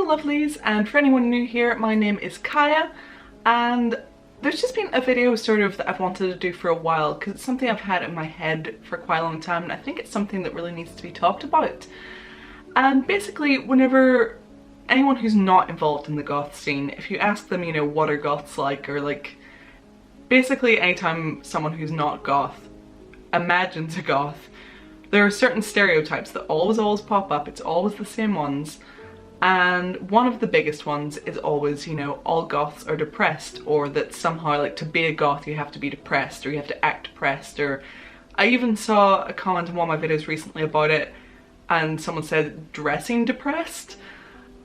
lovelies, and for anyone new here, my name is Kaya, and there's just been a video sort of that I've wanted to do for a while because it's something I've had in my head for quite a long time, and I think it's something that really needs to be talked about. And basically, whenever anyone who's not involved in the goth scene, if you ask them, you know, what are goths like, or like, basically anytime someone who's not goth imagines a goth, there are certain stereotypes that always pop up. It's always the same ones. And one of the biggest ones is always, you know, all goths are depressed, or that somehow, like, to be a goth you have to be depressed, or you have to act depressed. Or I even saw a comment in one of my videos recently about it, and someone said dressing depressed.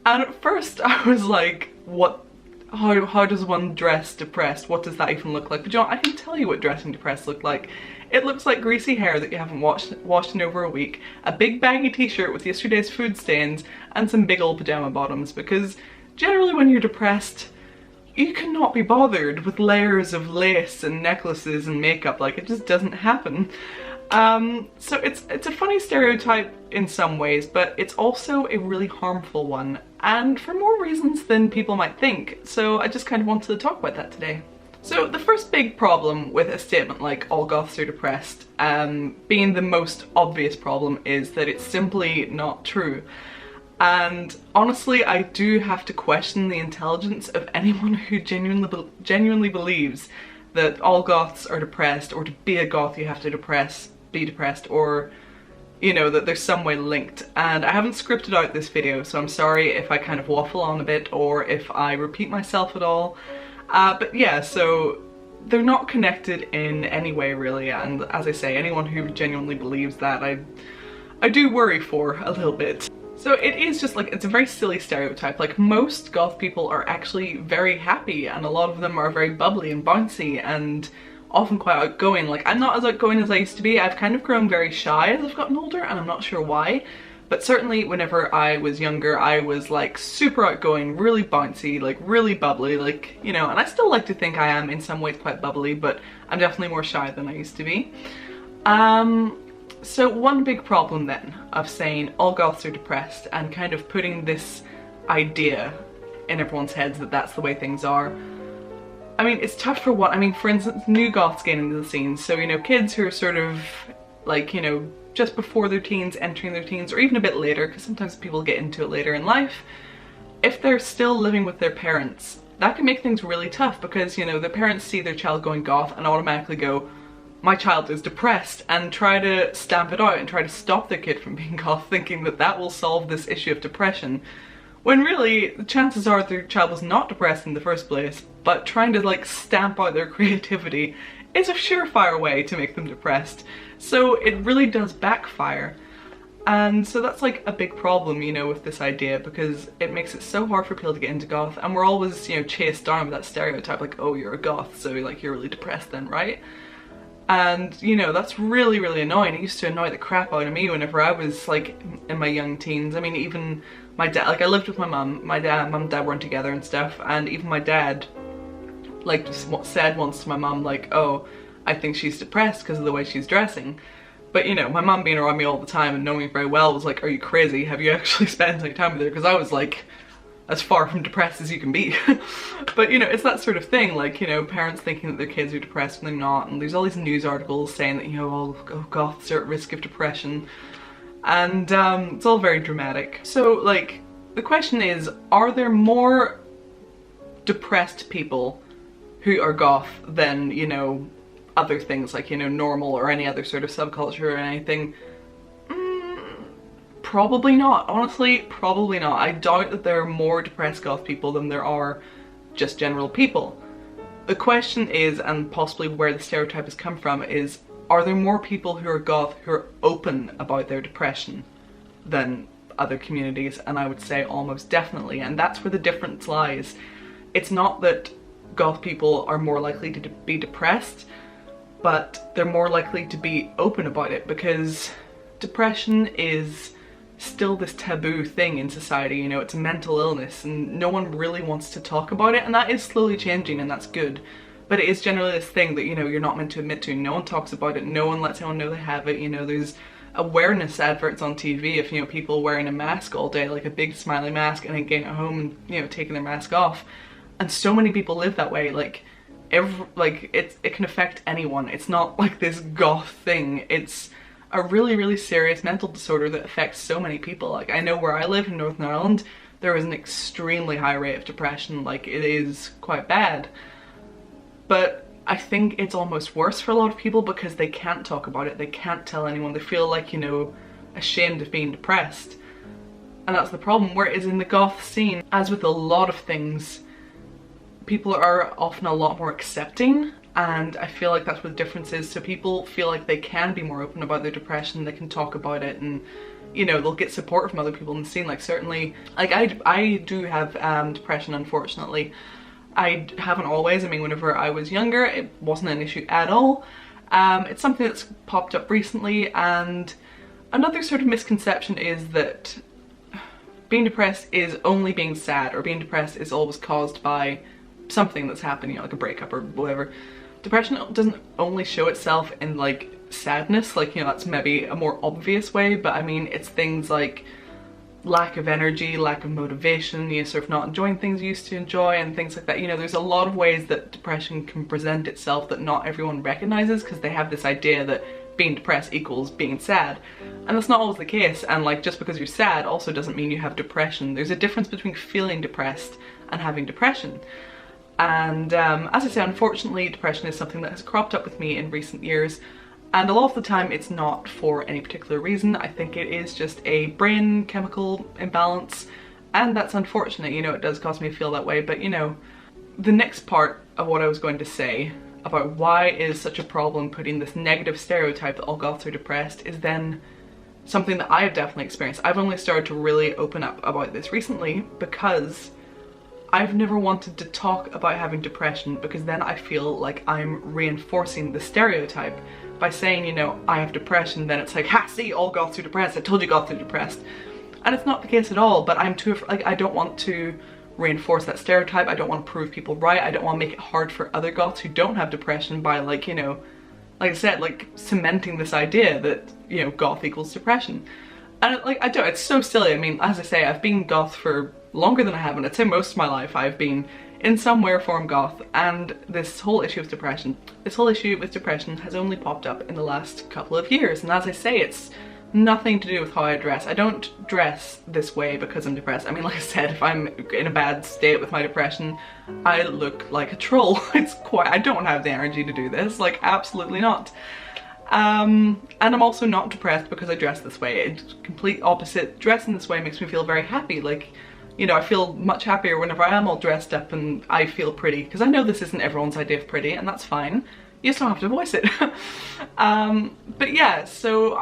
And at first I was like, what? How does one dress depressed? What does that even look like? But you know, I can tell you what dressing depressed looked like. It looks like greasy hair that you haven't washed in over a week, a big baggy t-shirt with yesterday's food stains, and some big old pajama bottoms, because generally when you're depressed, you cannot be bothered with layers of lace and necklaces and makeup. Like, it just doesn't happen. So it's a funny stereotype in some ways, but it's also a really harmful one, and for more reasons than people might think. So I just kind of wanted to talk about that today. So the first big problem with a statement like all goths are depressed, being the most obvious problem, is that it's simply not true. And honestly, I do have to question the intelligence of anyone who genuinely believes that all goths are depressed, or to be a goth you have to be depressed, or, you know, that there's some way linked. And I haven't scripted out this video, so I'm sorry if I kind of waffle on a bit or if I repeat myself at all. But yeah, so they're not connected in any way really, and as I say, anyone who genuinely believes that, I do worry for a little bit. So it is just like, it's a very silly stereotype. Like, most goth people are actually very happy, and a lot of them are very bubbly and bouncy and often quite outgoing. Like, I'm not as outgoing as I used to be. I've kind of grown very shy as I've gotten older, and I'm not sure why. But certainly whenever I was younger, I was like super outgoing, really bouncy, like really bubbly, like, you know, and I still like to think I am in some ways quite bubbly, but I'm definitely more shy than I used to be. So one big problem then of saying all goths are depressed and kind of putting this idea in everyone's heads that that's the way things are. I mean, it's tough for what, I mean, for instance, new goths getting into the scene. So, you know, kids who are sort of like, you know, just before their teens, entering their teens, or even a bit later, because sometimes people get into it later in life. If they're still living with their parents, that can make things really tough, because, you know, the parents see their child going goth and automatically go, my child is depressed, and try to stamp it out and try to stop their kid from being goth, thinking that that will solve this issue of depression. When really, the chances are their child was not depressed in the first place, but trying to like stamp out their creativity is a surefire way to make them depressed. So it really does backfire. And so that's like a big problem, you know, with this idea, because it makes it so hard for people to get into goth, and we're always, you know, chased down with that stereotype like, oh, you're a goth, so like you're really depressed then, right? And, you know, that's really annoying. It used to annoy the crap out of me whenever I was like in my young teens. I mean, even my dad, like, I lived with my mum. My mum and dad weren't together and stuff, and even my dad like just said once to my mum, like, oh, I think she's depressed because of the way she's dressing. But, you know, my mum being around me all the time and knowing me very well was like, are you crazy? Have you actually spent any time with her? Because I was like as far from depressed as you can be. But, you know, it's that sort of thing, like, you know, parents thinking that their kids are depressed when they're not, and there's all these news articles saying that, you know, all goths are at risk of depression, and it's all very dramatic. So, like, the question is, are there more depressed people who are goth than, you know, other things like, you know, normal or any other sort of subculture or anything? Probably not. Honestly, probably not. I doubt that there are more depressed goth people than there are just general people. The question is, and possibly where the stereotype has come from, is, are there more people who are goth who are open about their depression than other communities? And I would say almost definitely, and that's where the difference lies. It's not that goth people are more likely to be depressed, but they're more likely to be open about it, because depression is still this taboo thing in society, you know, it's a mental illness and no one really wants to talk about it, and that is slowly changing, and that's good. But it is generally this thing that, you know, you're not meant to admit to. No one talks about it, no one lets anyone know they have it, you know, there's awareness adverts on TV of, you know, people wearing a mask all day, like a big smiley mask, and then getting at home and, you know, taking their mask off. And so many people live that way. Like it can affect anyone. It's not like this goth thing. It's a really, really serious mental disorder that affects so many people. Like, I know where I live in Northern Ireland, there is an extremely high rate of depression. Like, it is quite bad. But I think it's almost worse for a lot of people because they can't talk about it. They can't tell anyone. They feel like, you know, ashamed of being depressed. And that's the problem. Whereas in the goth scene, as with a lot of things, people are often a lot more accepting, and I feel like that's what the difference is. So people feel like they can be more open about their depression, they can talk about it, and, you know, they'll get support from other people in the scene. Like, certainly, like I do have depression, unfortunately. I haven't always. I mean, whenever I was younger, it wasn't an issue at all. It's something that's popped up recently, and another sort of misconception is that being depressed is only being sad, or being depressed is always caused by something that's happened, you know, like a breakup or whatever. Depression doesn't only show itself in, like, sadness, like, you know, that's maybe a more obvious way, but I mean, it's things like lack of energy, lack of motivation, you know, sort of not enjoying things you used to enjoy and things like that. You know, there's a lot of ways that depression can present itself that not everyone recognizes, because they have this idea that being depressed equals being sad, and that's not always the case. And, like, just because you're sad also doesn't mean you have depression. There's a difference between feeling depressed and having depression. And as I say, unfortunately, depression is something that has cropped up with me in recent years, and a lot of the time it's not for any particular reason. I think it is just a brain chemical imbalance, and that's unfortunate. You know, it does cause me to feel that way. But, you know, the next part of what I was going to say about why it is such a problem putting this negative stereotype that all goths are depressed is then something that I have definitely experienced. I've only started to really open up about this recently because I've never wanted to talk about having depression, because then I feel like I'm reinforcing the stereotype by saying, you know, I have depression. Then it's like, ha, see, all goths are depressed. I told you goths are depressed. And it's not the case at all, but I'm too, like, I don't want to reinforce that stereotype. I don't want to prove people right. I don't want to make it hard for other goths who don't have depression by, like, you know, like I said, like, cementing this idea that, you know, goth equals depression. And like, I don't, it's so silly. I mean, as I say, I've been goth for longer than I have, and I'd say most of my life I've been in some way or form goth, and this whole issue with depression has only popped up in the last couple of years. And as I say, it's nothing to do with how I dress. I don't dress this way because I'm depressed. I mean, like I said, if I'm in a bad state with my depression, I look like a troll. It's quite, I don't have the energy to do this, like, absolutely not. And I'm also not depressed because I dress this way. It's complete opposite. Dressing this way makes me feel very happy. Like, you know, I feel much happier whenever I am all dressed up and I feel pretty, because I know this isn't everyone's idea of pretty, and that's fine. You just don't have to voice it. But yeah, so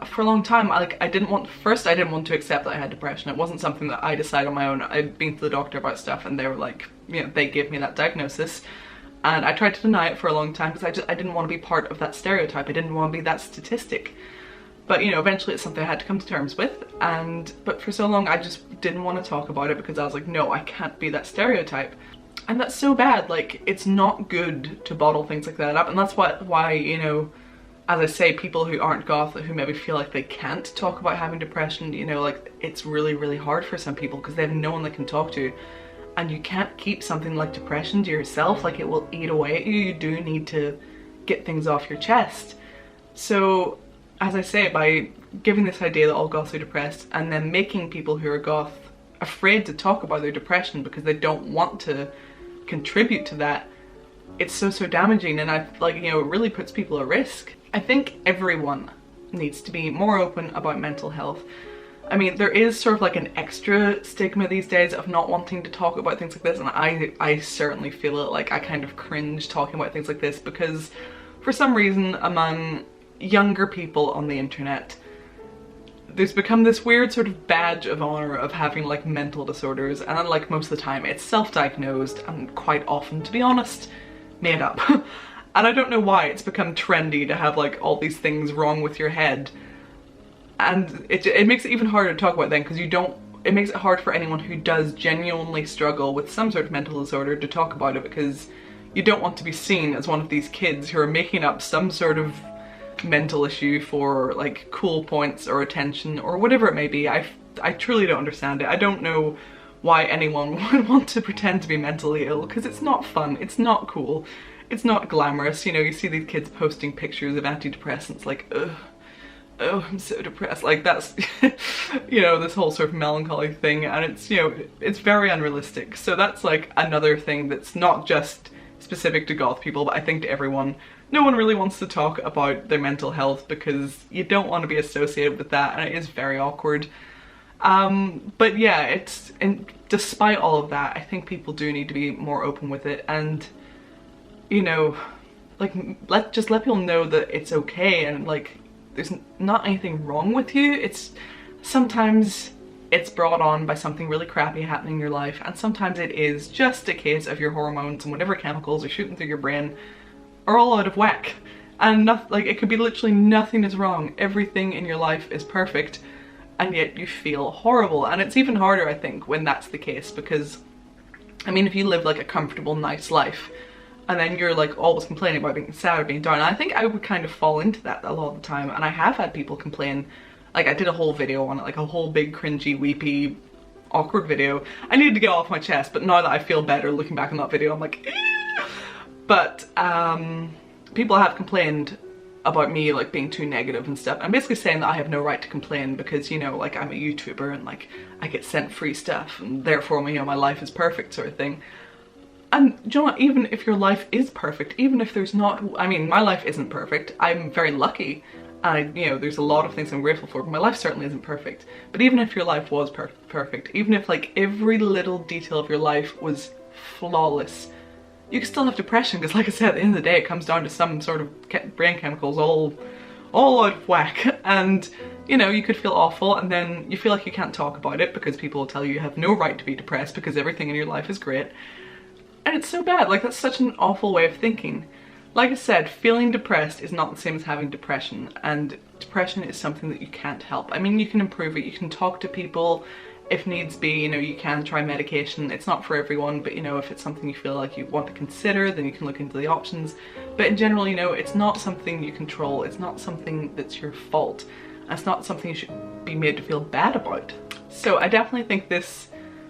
for a long time, I didn't want to accept that I had depression. It wasn't something that I decided on my own. I'd been to the doctor about stuff, and they were like, you know, they gave me that diagnosis. And I tried to deny it for a long time because I didn't want to be part of that stereotype. I didn't want to be that statistic. But, you know, eventually it's something I had to come to terms with. But for so long I just didn't want to talk about it because I was like, no, I can't be that stereotype. And that's so bad. Like, it's not good to bottle things like that up. And that's why, you know, as I say, people who aren't goth, who maybe feel like they can't talk about having depression, you know, like, it's really, really hard for some people because they have no one they can talk to. And you can't keep something like depression to yourself. Like, it will eat away at you. You do need to get things off your chest. So, as I say, by giving this idea that all goths are depressed and then making people who are goth afraid to talk about their depression because they don't want to contribute to that, it's so damaging. And I like, you know, it really puts people at risk. I think everyone needs to be more open about mental health. I mean, there is sort of like an extra stigma these days of not wanting to talk about things like this, and I certainly feel it. Like, I kind of cringe talking about things like this because for some reason among younger people on the internet, there's become this weird sort of badge of honor of having like mental disorders, and like most of the time it's self-diagnosed and quite often, to be honest, made up. And I don't know why it's become trendy to have like all these things wrong with your head. And it makes it even harder to talk about then, because it makes it hard for anyone who does genuinely struggle with some sort of mental disorder to talk about it, because you don't want to be seen as one of these kids who are making up some sort of mental issue for like cool points or attention or whatever it may be. I truly don't understand it. I don't know why anyone would want to pretend to be mentally ill, because it's not fun, it's not cool, it's not glamorous. You know, you see these kids posting pictures of antidepressants like, ugh, oh, I'm so depressed. Like that's, you know, this whole sort of melancholy thing, and it's, you know, it's very unrealistic. So that's like another thing that's not just specific to goth people, but I think to everyone. No one really wants to talk about their mental health because you don't want to be associated with that, and it is very awkward. But yeah, and despite all of that, I think people do need to be more open with it, and, you know, like, just let people know that it's okay, and like, there's not anything wrong with you. It's sometimes it's brought on by something really crappy happening in your life, and sometimes it is just a case of your hormones and whatever chemicals are shooting through your brain are all out of whack, and like, it could be literally nothing is wrong, everything in your life is perfect, and yet you feel horrible. And it's even harder, I think, when that's the case, because I mean, if you live like a comfortable, nice life and then you're like always complaining about being sad or being down, and I think I would kind of fall into that a lot of the time, and I have had people complain. Like, I did a whole video on it, like a whole big cringy, weepy, awkward video. I needed to get off my chest, but now that I feel better looking back on that video, I'm like, eh. But people have complained about me like being too negative and stuff. I'm basically saying that I have no right to complain because, you know, like, I'm a YouTuber and like I get sent free stuff, and therefore, you know, my life is perfect, sort of thing. And do you know what, even if your life is perfect, even if there's not, I mean, my life isn't perfect, I'm very lucky, and you know, there's a lot of things I'm grateful for, but my life certainly isn't perfect. But even if your life was perfect, even if like every little detail of your life was flawless, you can still have depression, because like I said, at the end of the day, it comes down to some sort of brain chemicals all out of whack, and you know, you could feel awful, and then you feel like you can't talk about it because people will tell you have no right to be depressed because everything in your life is great. And it's so bad. Like, that's such an awful way of thinking. Like I said, feeling depressed is not the same as having depression, and depression is something that you can't help. I mean, you can improve it, you can talk to people if needs be, you know, you can try medication. It's not for everyone, but you know, if it's something you feel like you want to consider, then you can look into the options. But in general, you know, it's not something you control, it's not something that's your fault, and it's not something you should be made to feel bad about. So I definitely think this,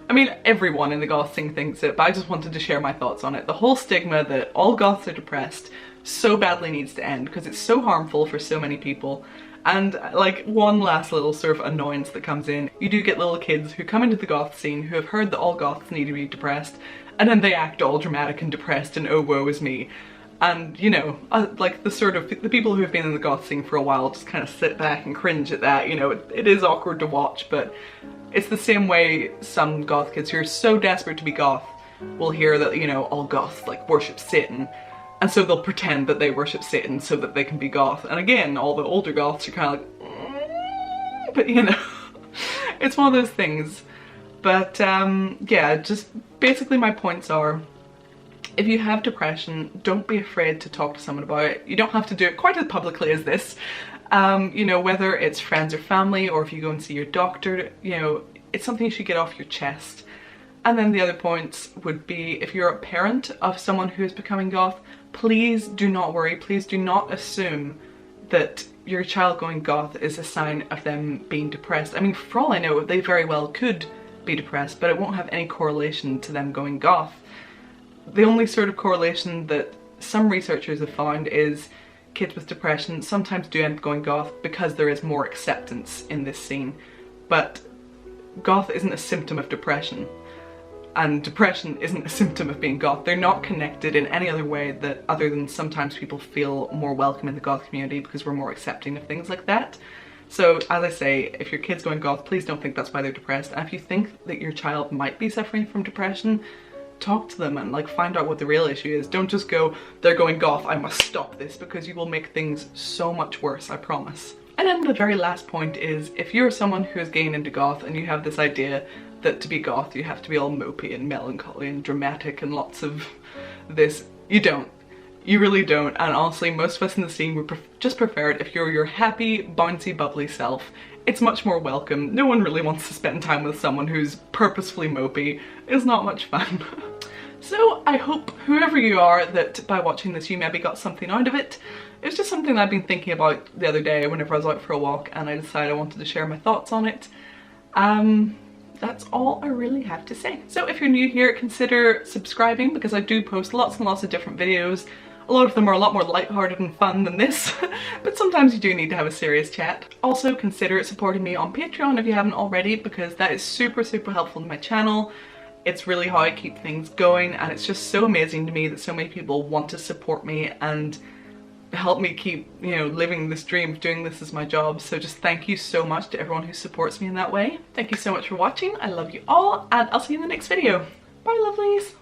I mean, everyone in the goth scene thinks it, but I just wanted to share my thoughts on it. The whole stigma that all goths are depressed so badly needs to end, because it's so harmful for so many people. And like, one last little sort of annoyance that comes in, you do get little kids who come into the goth scene who have heard that all goths need to be depressed, and then they act all dramatic and depressed and oh woe is me. And you know, like the people who have been in the goth scene for a while just kind of sit back and cringe at that. You know, it is awkward to watch, but it's the same way some goth kids who are so desperate to be goth will hear that, you know, all goths like worship Satan, and so they'll pretend that they worship Satan so that they can be goth. And again, all the older goths are kind of like, but you know, it's one of those things. But yeah, just basically my points are, if you have depression, don't be afraid to talk to someone about it. You don't have to do it quite as publicly as this. You know, whether it's friends or family, or if you go and see your doctor, you know, it's something you should get off your chest. And then the other points would be, if you're a parent of someone who is becoming goth, please do not worry, please do not assume that your child going goth is a sign of them being depressed. I mean, for all I know, they very well could be depressed, but it won't have any correlation to them going goth. The only sort of correlation that some researchers have found is kids with depression sometimes do end up going goth because there is more acceptance in this scene. But goth isn't a symptom of depression, and depression isn't a symptom of being goth. They're not connected in any other way that other than sometimes people feel more welcome in the goth community because we're more accepting of things like that. So as I say, if your kid's going goth, please don't think that's why they're depressed. And if you think that your child might be suffering from depression, talk to them and like find out what the real issue is. Don't just go, they're going goth, I must stop this, because you will make things so much worse, I promise. And then the very last point is, if you're someone who is getting into goth and you have this idea that to be goth you have to be all mopey and melancholy and dramatic and lots of this, you don't. You really don't. And honestly, most of us in the scene would just prefer it if you're your happy, bouncy, bubbly self. It's much more welcome. No one really wants to spend time with someone who's purposefully mopey. It's not much fun. So I hope whoever you are that by watching this you maybe got something out of it. It was just something I've been thinking about the other day whenever I was out for a walk, and I decided I wanted to share my thoughts on it. That's all I really have to say. So if you're new here, consider subscribing because I do post lots and lots of different videos. A lot of them are a lot more lighthearted and fun than this, but sometimes you do need to have a serious chat. Also consider supporting me on Patreon if you haven't already, because that is super helpful to my channel. It's really how I keep things going, and it's just so amazing to me that so many people want to support me and help me keep, you know, living this dream of doing this as my job. So just thank you so much to everyone who supports me in that way. Thank you so much for watching. I love you all, and I'll see you in the next video. Bye, lovelies.